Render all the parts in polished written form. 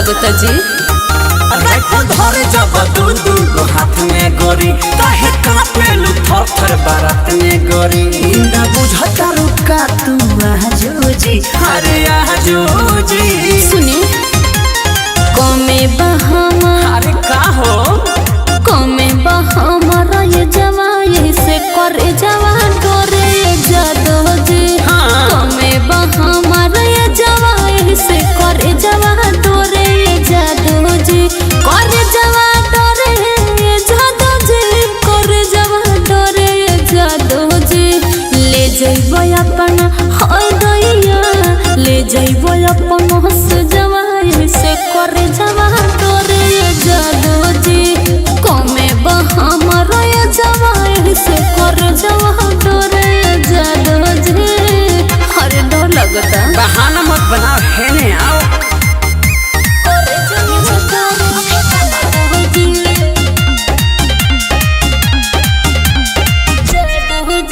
लगता जी धर जब दू हाथ में गोरी काहे कापेलु थर थर बारात में गोरी इंदा बुझता रुका तू आजोजी अरे आजोजी सुनी कमे बहामा अरे का हो कमे बहामा ये जवाई से करे जवा डोरे जादो जी कमे बहामा ये जवाई से करे जवा डोरे जादो जी करे जवा डोरे जादो जी करे जवा डोरे जादो जी ले जइबो अपन होय दैया ले जइबो अपन हस जवाई से करे जवा डोरे जादो जी कमे बहामा ये जवाई से करे जवा डोरे जादो जी अरे डर लगता बहाना मत बनाओ हेने आओ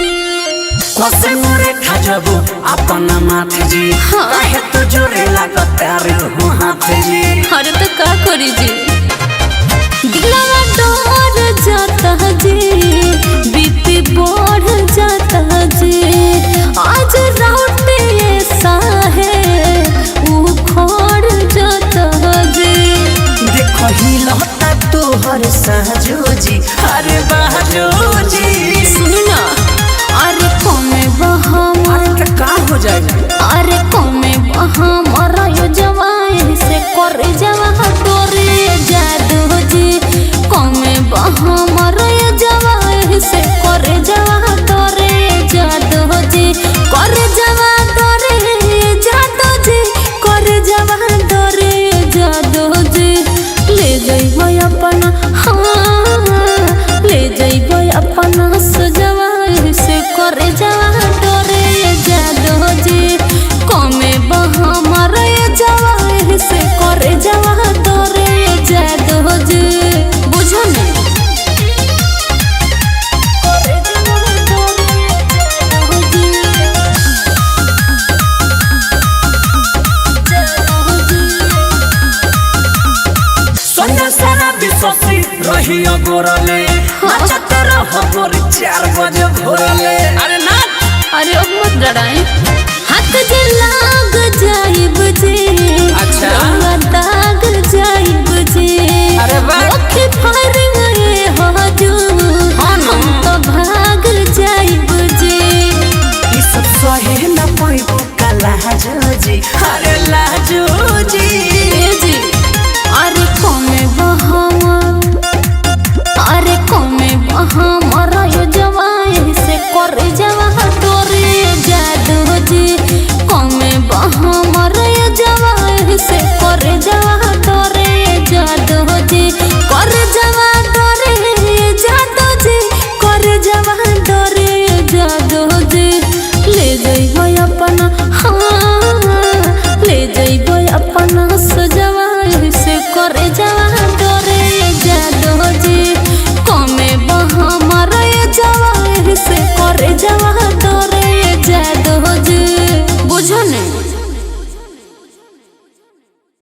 कसे मोरे खजबू अपना माथ जी काहे तो जोरे लागत रे हो हाथ जी अरे तो का करी जी दिलवा डर जाता जी बीपी बढ़ जाता जी आज राउटे ऐसा है उखड़ जाता जी देखो हिलता तोहर सहजो जी अरे बाजो जी सुनी ना अरे कमे बहामा अरे का हो जाए अरे कमे बहामा यो जवाई से करे जवा डोरे जादू जी कमे बहामा यो जवाई से करे जवा डोरे जादू जी करे जवा डोरे जादू जी करे जवा डोरे जादू जी ले जइबो अपन हाँ ले जइबो अपन सजवाई से करे जवा डोरे जादू जी कमे बहामा ये जवाई से करे जवा डोरे जादू जी बुझो ने करे जवा डोरे जादू जी जादू जी सोना सारा विश्वासी रही गोरले नाचत रह गोरी 4 बजे भोरले अरे ना अरे अब मत डराए हाथ जे लाग जाइब जी अच्छा। रंगा दाग जाइब जी अरे वाह। ओखे फायरिंग ये हो जो हाँ ना। हम तो भाग जाइब जी ई सब सहे न पाइबो काला जी अरे लाजो जी ए जी अरे कमे बहामा अरे कमे बहामा यो जवाई से करे जवा डोरे जादू जी कमे बहामा यो जवाई से करे जवा डोरे जादू जी करे जवा डोरे जादू जी करे जवा डोरे जादू जी ले जइबो अपन हाँ ले जइबो अपन सजवाई से करे